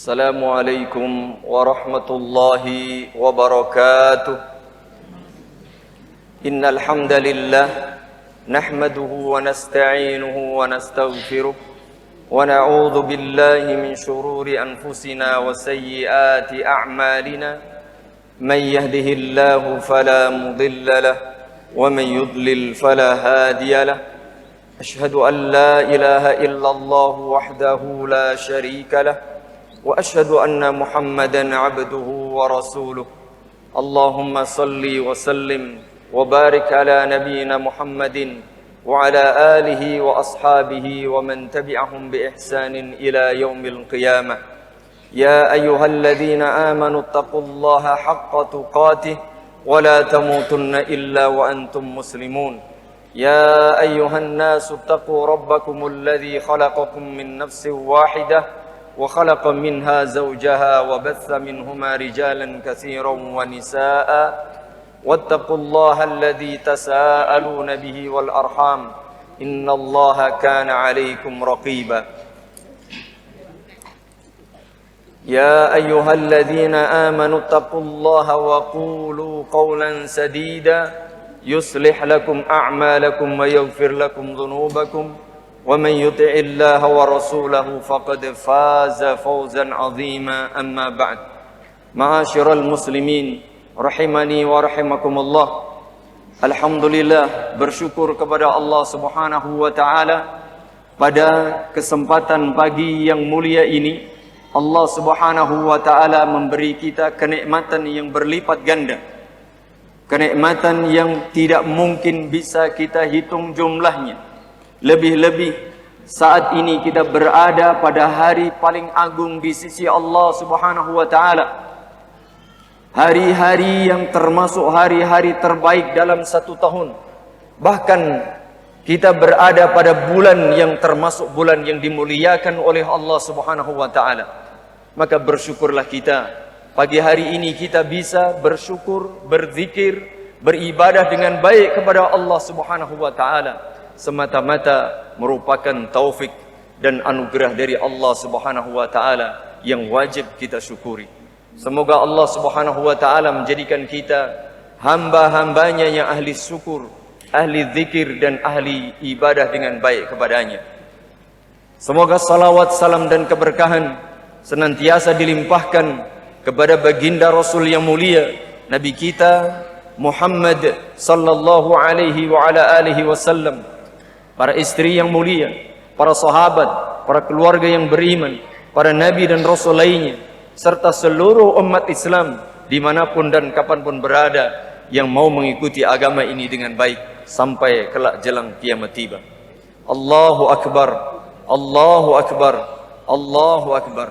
السلام عليكم ورحمة الله وبركاته. إن الحمد لله نحمده ونستعينه ونستغفره ونعوذ بالله من شرور أنفسنا وسيئات أعمالنا. من يهده الله فلا مضل له ومن يضلل فلا هادي له. أشهد أن لا إله إلا الله وحده لا شريك له وأشهد أن محمدا عبده ورسوله. اللهم صل وسلم وبارك على نبينا محمد وعلى آله وأصحابه ومن تبعهم بإحسان إلى يوم القيامة. يا أيها الذين آمنوا اتقوا الله حق تقاته ولا تموتن إلا وأنتم مسلمون. يا أيها الناس اتقوا ربكم الذي خلقكم من نفس واحدة وخلق منها زوجها وبث منهما رجالا كثيرا ونساء واتقوا الله الذي تساءلون به والأرحام إن الله كان عليكم رقيبا. يا أيها الذين آمنوا اتقوا الله وقولوا قولا سديدا يصلح لكم أعمالكم ويغفر لكم ذنوبكم ومن يطع الله ورسوله فقد فاز فوزا عظيما. أما بعد. معاشر المسلمين rahimani wa rahimakumullah. Alhamdulillah, bersyukur kepada Allah Subhanahu wa taala pada kesempatan pagi yang mulia ini. Allah Subhanahu wa taala memberi kita kenikmatan yang berlipat ganda. Kenikmatan yang tidak mungkin bisa kita hitung jumlahnya. Lebih-lebih saat ini kita berada pada hari paling agung di sisi Allah Subhanahu wa taala. Hari-hari yang termasuk hari-hari terbaik dalam satu tahun. Bahkan kita berada pada bulan yang termasuk bulan yang dimuliakan oleh Allah Subhanahu wa taala. Maka bersyukurlah kita. Pagi hari ini kita bisa bersyukur, berzikir, beribadah dengan baik kepada Allah Subhanahu wa taala. Semata-mata merupakan taufik dan anugerah dari Allah Subhanahu wa taala yang wajib kita syukuri. Semoga Allah Subhanahu wa taala menjadikan kita hamba-hambanya yang ahli syukur, ahli zikir dan ahli ibadah dengan baik kepadanya. Semoga salawat, salam dan keberkahan senantiasa dilimpahkan kepada baginda Rasul yang mulia, Nabi kita Muhammad sallallahu alaihi wa ala alihi wasallam, para istri yang mulia, para sahabat, para keluarga yang beriman, para nabi dan rasul lainnya, serta seluruh umat Islam dimanapun dan kapanpun berada yang mau mengikuti agama ini dengan baik sampai kelak jelang kiamat tiba. Allahu Akbar, Allahu Akbar, Allahu Akbar.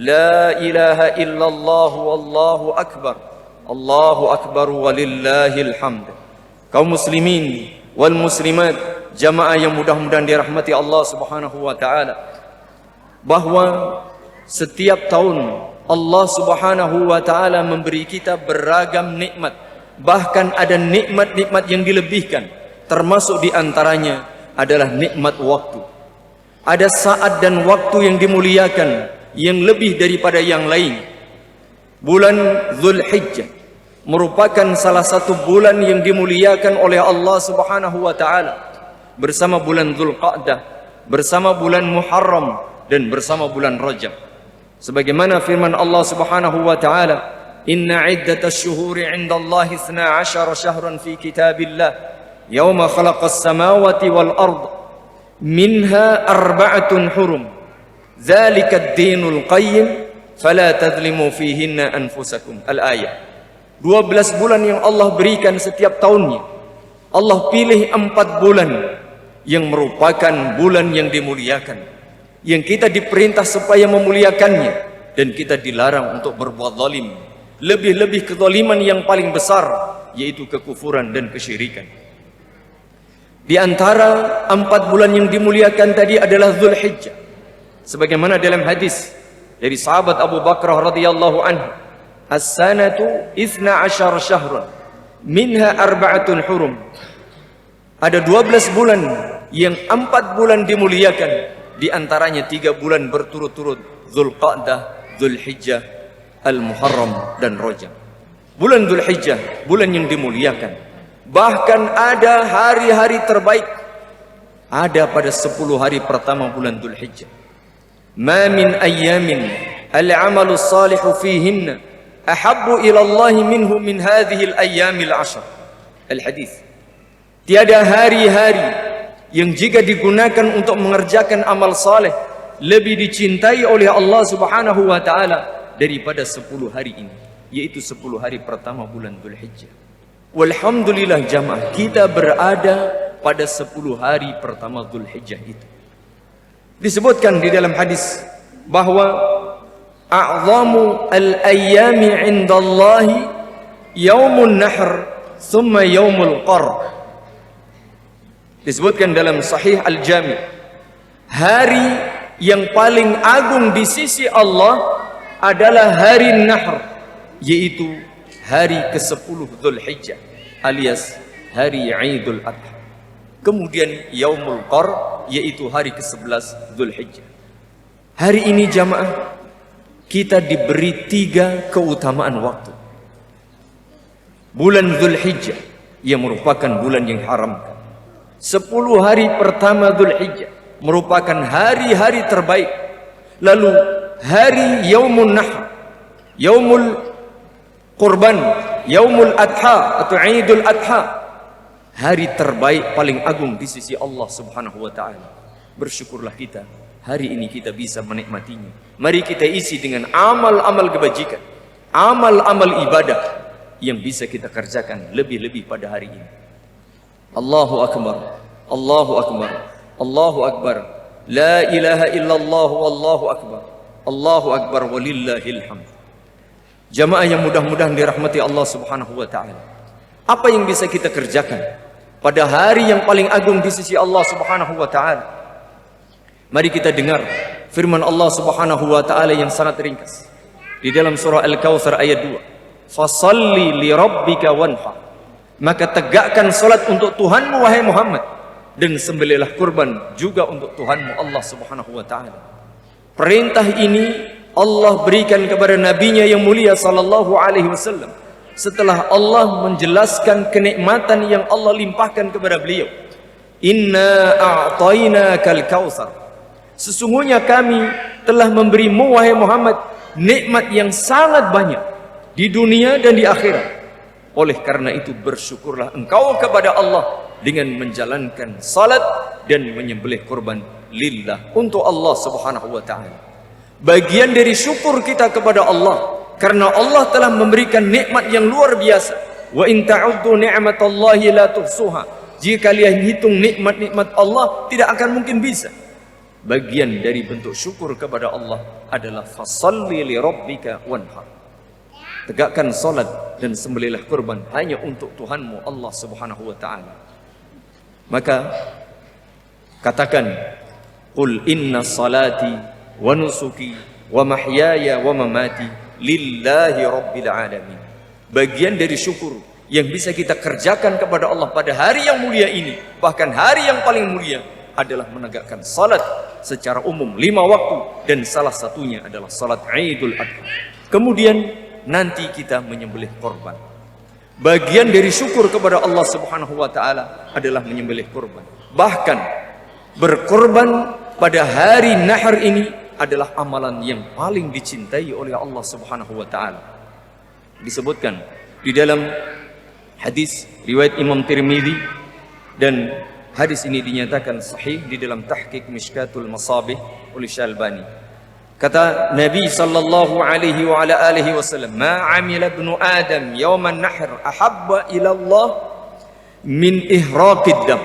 La ilaha illallah wallahu akbar, Allahu akbar walillahil hamd. Kaum muslimin wal muslimat, jamaah yang mudah-mudahan dirahmati Allah Subhanahu wa taala, bahwa setiap tahun Allah Subhanahu wa taala memberi kita beragam nikmat. Bahkan ada nikmat-nikmat yang dilebihkan. Termasuk di antaranya adalah nikmat waktu. Ada saat dan waktu yang dimuliakan yang lebih daripada yang lain. Bulan Zulhijjah merupakan salah satu bulan yang dimuliakan oleh Allah Subhanahu wa taala, bersama bulan Dzulqa'dah, bersama bulan Muharram dan bersama bulan Rajab. Sebagaimana firman Allah Subhanahu wa taala, "Inna 'iddatasy syuhuri 'indallahi 12 syahran fi kitabillah, yauma khalaqas samawati wal ard, minha arba'atun hurum. Dzalika ad-dinul qayyim, fala tadhlimu fihinna anfusakum." Al-ayat. 12 bulan yang Allah berikan setiap tahunnya. Allah pilih 4 bulan yang merupakan bulan yang dimuliakan, yang kita diperintah supaya memuliakannya, dan kita dilarang untuk berbuat zalim. Lebih-lebih kezaliman yang paling besar, yaitu kekufuran dan kesyirikan. Di antara 4 bulan yang dimuliakan tadi adalah Zulhijjah. Sebagaimana dalam hadis dari sahabat Abu Bakrah radhiyallahu anhu, "As-sanatu 12 syahran, minha arba'atun hurum." Ada 12 bulan yang 4 bulan dimuliakan, di antaranya 3 bulan berturut-turut, Dzulqa'dah, Dzulhijjah, Al-Muharram dan Rajab. Bulan Dzulhijjah, bulan yang dimuliakan. Bahkan ada hari-hari terbaik ada pada 10 hari pertama bulan Dzulhijjah. Ma min ayyamin al-'amalu salihu fihinna ahabbu ila Allah minhu min hadhihi al-ayyamil 'ashr. Al-hadis. Tiada hari-hari yang jika digunakan untuk mengerjakan amal saleh lebih dicintai oleh Allah Subhanahu wa taala daripada 10 hari ini, yaitu 10 hari pertama bulan Dzulhijjah. Walhamdulillah jamaah, kita berada pada 10 hari pertama Dzulhijjah itu. Disebutkan di dalam hadis bahwa a'zamu al-ayyami 'indallahi yaumun nahr thumma yaumul qar. Disebutkan dalam Sahih Al-Jami', hari yang paling agung di sisi Allah adalah hari Nahr, yaitu hari ke-10 Dzulhijjah alias hari Idul Adha. Kemudian Yaumul Qar, yaitu hari ke-11 Dzulhijjah. Hari ini jamaah, kita diberi 3 keutamaan waktu. Bulan Dzulhijjah yang merupakan bulan yang haramkan. 10 hari pertama Dzulhijjah merupakan hari-hari terbaik. Lalu hari Yaumun Nahr, Yaumul Qurban, Yaumul Adha atau Idul Adha, hari terbaik paling agung di sisi Allah Subhanahu wa taala. Bersyukurlah kita hari ini kita bisa menikmatinya. Mari kita isi dengan amal-amal kebajikan, amal-amal ibadah yang bisa kita kerjakan lebih-lebih pada hari ini. Allahu Akbar, Allahu Akbar, Allahu Akbar, la ilaha illallah wallahu akbar, Allahu Akbar walillahil hamd. Jamaah yang mudah-mudahan dirahmati Allah Subhanahu wa taala. Apa yang bisa kita kerjakan pada hari yang paling agung di sisi Allah Subhanahu wa taala? Mari kita dengar firman Allah Subhanahu wa taala yang sangat ringkas di dalam surah Al-Kautsar ayat 2. Fashalli li rabbika wanhar. Maka tegakkan salat untuk Tuhanmu wahai Muhammad, dan sembelihlah kurban juga untuk Tuhanmu Allah Subhanahu wa taala. Perintah ini Allah berikan kepada nabinya yang mulia sallallahu alaihi wasallam setelah Allah menjelaskan kenikmatan yang Allah limpahkan kepada beliau. Inna a'tainakal kautsar. Sesungguhnya kami telah memberimu wahai Muhammad nikmat yang sangat banyak di dunia dan di akhirat. Oleh karena itu bersyukurlah engkau kepada Allah dengan menjalankan salat dan menyembelih kurban lillah untuk Allah Subhanahu wa taala. Bagian dari syukur kita kepada Allah karena Allah telah memberikan nikmat yang luar biasa. Wa in ta'uddu ni'matallahi la tuhsuha. Jika kalian hitung nikmat-nikmat Allah tidak akan mungkin bisa. Bagian dari bentuk syukur kepada Allah adalah fashalli li rabbika wanhar. Tegakkan salat dan sembelihlah kurban hanya untuk Tuhanmu Allah Subhanahu wa taala. Maka katakan, qul inna salati wa nusuki wa mahyaya wa mamati lillahi rabbil alamin. Bagian dari syukur yang bisa kita kerjakan kepada Allah pada hari yang mulia ini, bahkan hari yang paling mulia, adalah menegakkan salat secara umum 5 waktu, dan salah satunya adalah salat Idul Adha. Kemudian nanti kita menyembelih korban. Bagian dari syukur kepada Allah Subhanahu wa taala adalah menyembelih korban. Bahkan berkorban pada hari Nahr ini adalah amalan yang paling dicintai oleh Allah Subhanahu wa taala. Disebutkan di dalam hadis riwayat Imam Tirmidzi, dan hadis ini dinyatakan sahih di dalam Tahqiq Mishkatul Masabih oleh Syalbani. Kata Nabi sallallahu alaihi wa ala alihi wasallam, "Ma 'amila ibnu Adam yauman nahr ahabba ila Allah min ihraqid dam."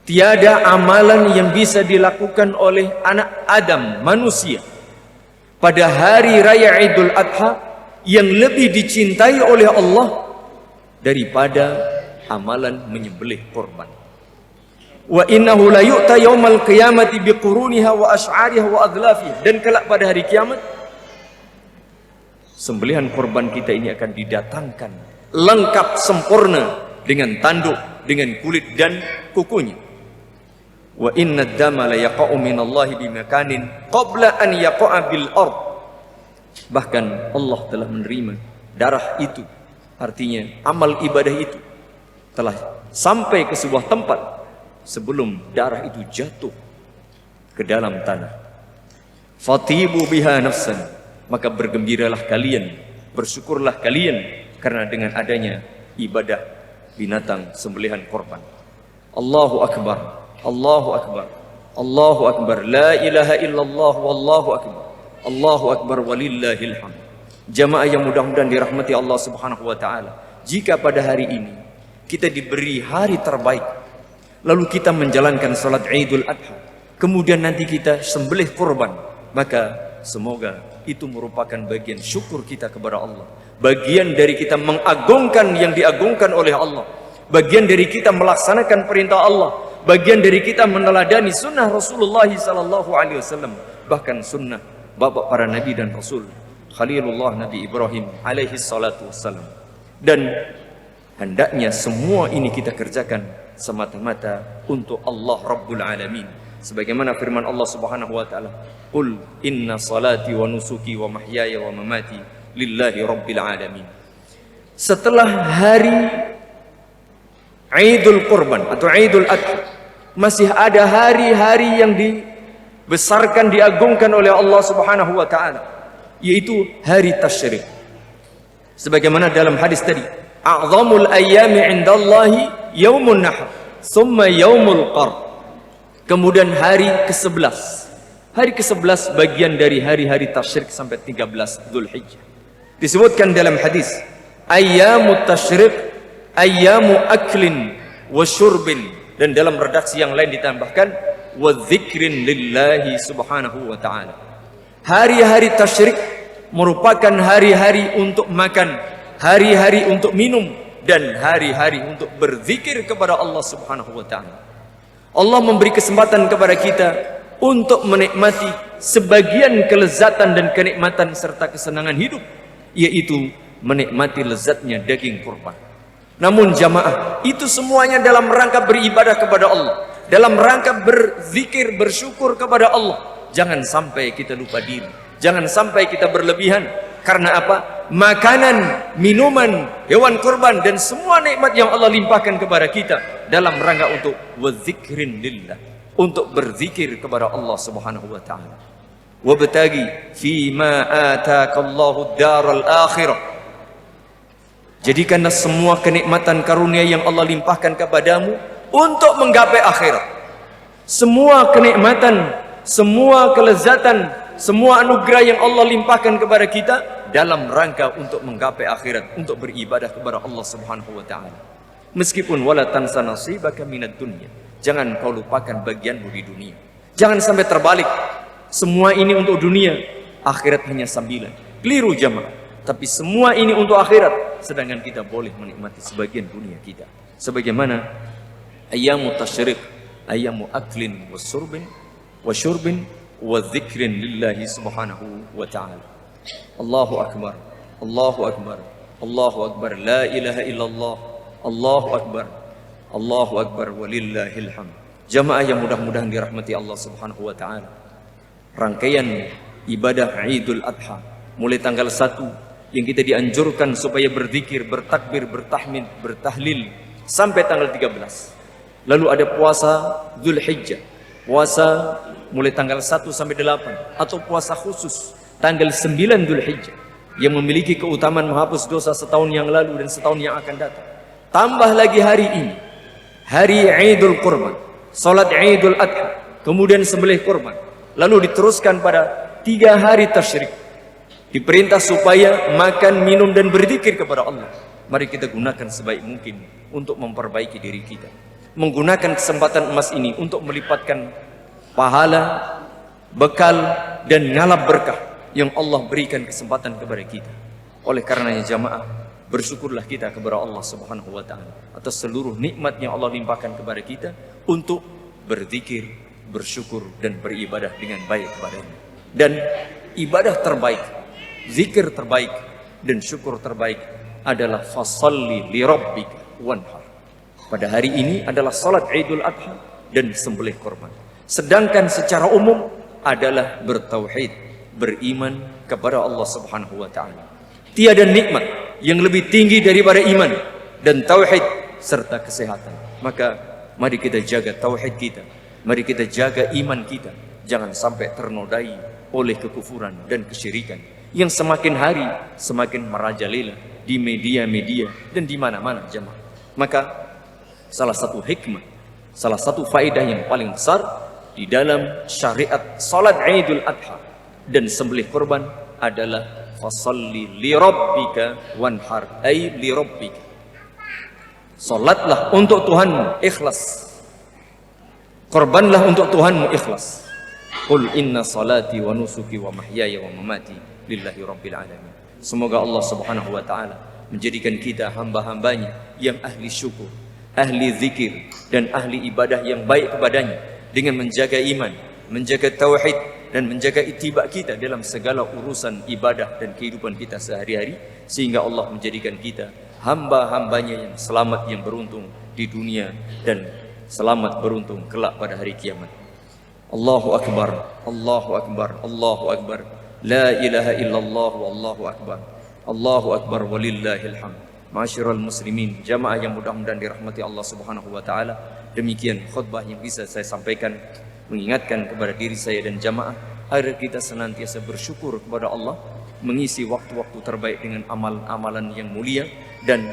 Tiada amalan yang bisa dilakukan oleh anak Adam, manusia, pada hari raya Idul Adha yang lebih dicintai oleh Allah daripada amalan menyembelih korban. Wa innahu la yu'ta yaumal qiyamati biquruniha wa asy'ariha wa adlafiha. Dan kelak pada hari kiamat, sembelihan korban kita ini akan didatangkan lengkap sempurna dengan tanduk, dengan kulit dan kukunya. Wa inna ad-dama la yaqa'u minallahi bimakanin qabla an yaqa'a bil ard. Bahkan Allah telah menerima darah itu, artinya amal ibadah itu telah sampai ke sebuah tempat sebelum darah itu jatuh ke dalam tanah. Fatibu biha nafsan, maka bergembiralah kalian, bersyukurlah kalian karena dengan adanya ibadah binatang sembelihan korban. Allahu akbar, Allahu akbar, Allahu akbar, la ilaha illallah wallahu akbar, Allahu akbar walillahil hamd. Jamaah yang mudah-mudahan dirahmati Allah Subhanahu wa taala, jika pada hari ini kita diberi hari terbaik, lalu kita menjalankan salat Idul Adha, kemudian nanti kita sembelih kurban, maka semoga itu merupakan bagian syukur kita kepada Allah, bagian dari kita mengagungkan yang diagungkan oleh Allah, bagian dari kita melaksanakan perintah Allah, bagian dari kita meneladani sunnah Rasulullah SAW, bahkan sunnah bapak para nabi dan rasul, Khalilullah Nabi Ibrahim alaihi salatu wassalam. Dan hendaknya semua ini kita kerjakan semata-mata untuk Allah Rabbul Alamin, sebagaimana firman Allah Subhanahu wa taala, "Qul inna salati wa nusuki wa mahyaya wa mamati lillahi rabbil alamin." Setelah hari Idul Qurban atau Idul Adha, masih ada hari-hari yang dibesarkan, diagungkan oleh Allah Subhanahu wa taala, yaitu hari tasyrik. Sebagaimana dalam hadis tadi, "A'zamul ayyami 'indallahi yaumun nahr, tsumma yaumul qar." Kemudian hari ke-11. Hari ke-11 bagian dari hari-hari tasyrik sampai 13 Dzulhijjah. Disebutkan dalam hadis, "Ayyamut tasyrik ayyamu aklin wa syurbin." Dan dalam redaksi yang lain ditambahkan, "wa dzikrin lillahi subhanahu wa ta'ala." Hari-hari tasyrik merupakan hari-hari untuk makan, hari-hari untuk minum, dan hari-hari untuk berzikir kepada Allah Subhanahu wa ta'ala. Allah memberi kesempatan kepada kita untuk menikmati sebagian kelezatan dan kenikmatan serta kesenangan hidup, yaitu menikmati lezatnya daging kurban. Namun jamaah, itu semuanya dalam rangka beribadah kepada Allah, dalam rangka berzikir, bersyukur kepada Allah. Jangan sampai kita lupa diri, jangan sampai kita berlebihan. Karena apa? Makanan, minuman, hewan kurban, dan semua nikmat yang Allah limpahkan kepada kita dalam rangka untuk wadzikrin lillah, untuk berzikir kepada Allah Subhanahu wa taala. Wabtagi fima ataakallahu daral akhirah. Jadikanlah semua kenikmatan karunia yang Allah limpahkan kepadamu untuk menggapai akhirat. Semua kenikmatan, semua kelezatan, semua anugerah yang Allah limpahkan kepada kita dalam rangka untuk menggapai akhirat, untuk beribadah kepada Allah Subhanahu wa taala. Meskipun wala tansa nasibaka minad dunya, jangan kau lupakan bagianmu di dunia. Jangan sampai terbalik, semua ini untuk dunia, akhirat hanya sambilan. Keliru jamaah. Tapi semua ini untuk akhirat, sedangkan kita boleh menikmati sebagian dunia kita. Sebagaimana ayyamu tasyrik, ayyamu aklin wa syurbin wa dzikrin lillahi subhanahu wa ta'ala. Allahu akbar, Allahu akbar, Allahu akbar, la ilaha illallah, Allahu akbar, Allahu akbar walillahil hamd. Jamaah yang mudah-mudahan dirahmati Allah Subhanahu wa taala. Rangkaian ibadah Idul Adha mulai tanggal 1 yang kita dianjurkan supaya berzikir, bertakbir, bertahmid, bertahlil sampai tanggal 13. Lalu ada puasa Dzulhijjah, puasa mulai tanggal 1 sampai 8, atau puasa khusus tanggal 9 Dzulhijjah yang memiliki keutamaan menghapus dosa setahun yang lalu dan setahun yang akan datang. Tambah lagi hari ini, hari Idul Qurban, salat Idul Adha, kemudian sembelih kurban, lalu diteruskan pada 3 hari tasyrik. Diperintah supaya makan, minum, dan berzikir kepada Allah. Mari kita gunakan sebaik mungkin untuk memperbaiki diri kita. Menggunakan kesempatan emas ini untuk melipatkan pahala, bekal, dan ngalap berkah yang Allah berikan kesempatan kepada kita. Oleh karenanya jamaah, bersyukurlah kita kepada Allah Subhanahu wa taala atas seluruh nikmat yang Allah limpahkan kepada kita untuk berzikir, bersyukur, dan beribadah dengan baik kepadanya. Dan ibadah terbaik, zikir terbaik, dan syukur terbaik adalah fasalli li rabbika wanhar. Pada hari ini adalah salat Idul Adha, dan sembelih korban. Sedangkan secara umum adalah bertauhid, beriman kepada Allah Subhanahu wa taala. Tiada nikmat yang lebih tinggi daripada iman dan tauhid serta kesehatan. Maka mari kita jaga tauhid kita, mari kita jaga iman kita, jangan sampai ternodai oleh kekufuran dan kesyirikan yang semakin hari semakin merajalela di media-media dan di mana-mana jemaah. Maka salah satu hikmah, salah satu faedah yang paling besar di dalam syariat salat Idul Adha dan sembelih korban adalah fasalli li rabbika wanhar, ay li rabbika. Salatlah untuk Tuhanmu ikhlas. Korbanlah untuk Tuhanmu ikhlas. Qul inna salati wa nusuki wa mahyaya wa mamati lillahi rabbil alamin. Semoga Allah Subhanahu wa taala menjadikan kita hamba-hambanya yang ahli syukur, ahli zikir dan ahli ibadah yang baik kepadanya dengan menjaga iman, menjaga tauhid dan menjaga ittiba kita dalam segala urusan ibadah dan kehidupan kita sehari-hari, sehingga Allah menjadikan kita hamba-hambanya yang selamat, yang beruntung di dunia dan selamat beruntung kelak pada hari kiamat. Allahu akbar, Allahu akbar, Allahu akbar. La ilaha illallah wallahu akbar. Allahu akbar walillahil hamd. Ma'asyiral muslimin, jamaah yang mudah-mudahan dirahmati Allah Subhanahu wa taala. Demikian khutbah yang bisa saya sampaikan, mengingatkan kepada diri saya dan jamaah agar kita senantiasa bersyukur kepada Allah, mengisi waktu-waktu terbaik dengan amalan-amalan yang mulia, dan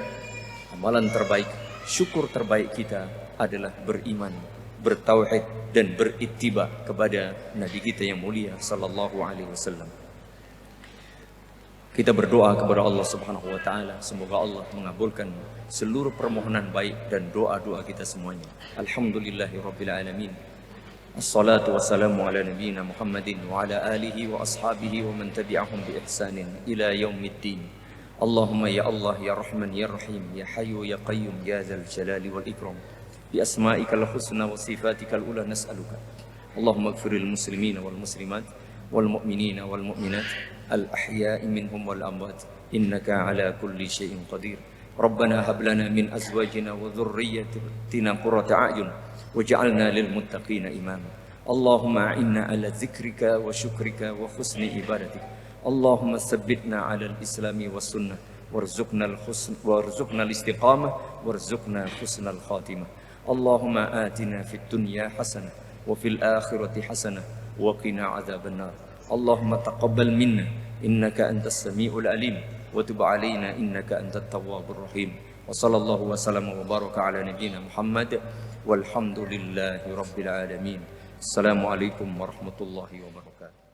amalan terbaik, syukur terbaik kita adalah beriman, bertauhid dan berittiba kepada Nabi kita yang mulia sallallahu alaihi wasallam. Kita berdoa kepada Allah Subhanahu wa taala, semoga Allah mengabulkan seluruh permohonan baik dan doa-doa kita semuanya. Alhamdulillahirabbil alamin. Assalatu wassalamu ala nabiyyina Muhammadin wa ala alihi wa ashabihi wa man tabi'ahum bi ihsanin ila yaumiddin. Allahumma ya Allah ya Rahman ya Rahim ya Hayyu ya Qayyum ya Dzal Jalali wal Ikram. Bi asma'ikal husna wa sifatikal ula nas'aluka. Allahumma ighfiril muslimina wal muslimat wal mu'minina wal mu'minat al-ahya'i minhum wal amwat innaka ala kulli syai'in qadir. Rabbana hab lana min azwajina wa dhurriyyatina qurrata a'yun waj'alna lil muttaqina imama. Allahumma a'inna ala dzikrika wa syukrika wa husni ibadatik. Allahumma tsabbitna ala al-islami was sunnah warzuqna al-husn warzuqna al-istiqamah warzuqna husnal khatimah. Allahumma atina fid dunya hasanah wa fil akhirati hasanah wa qina adzabannar. Allahumma taqabbal minna innaka antas samiul alim wa tub alaina innaka antat tawwabur rahim. Wa sallallahu wa sallama wa baraka ala nabiyyina Muhammad walhamdulillahi rabbil alamin. Assalamualaikum warahmatullahi wabarakatuh.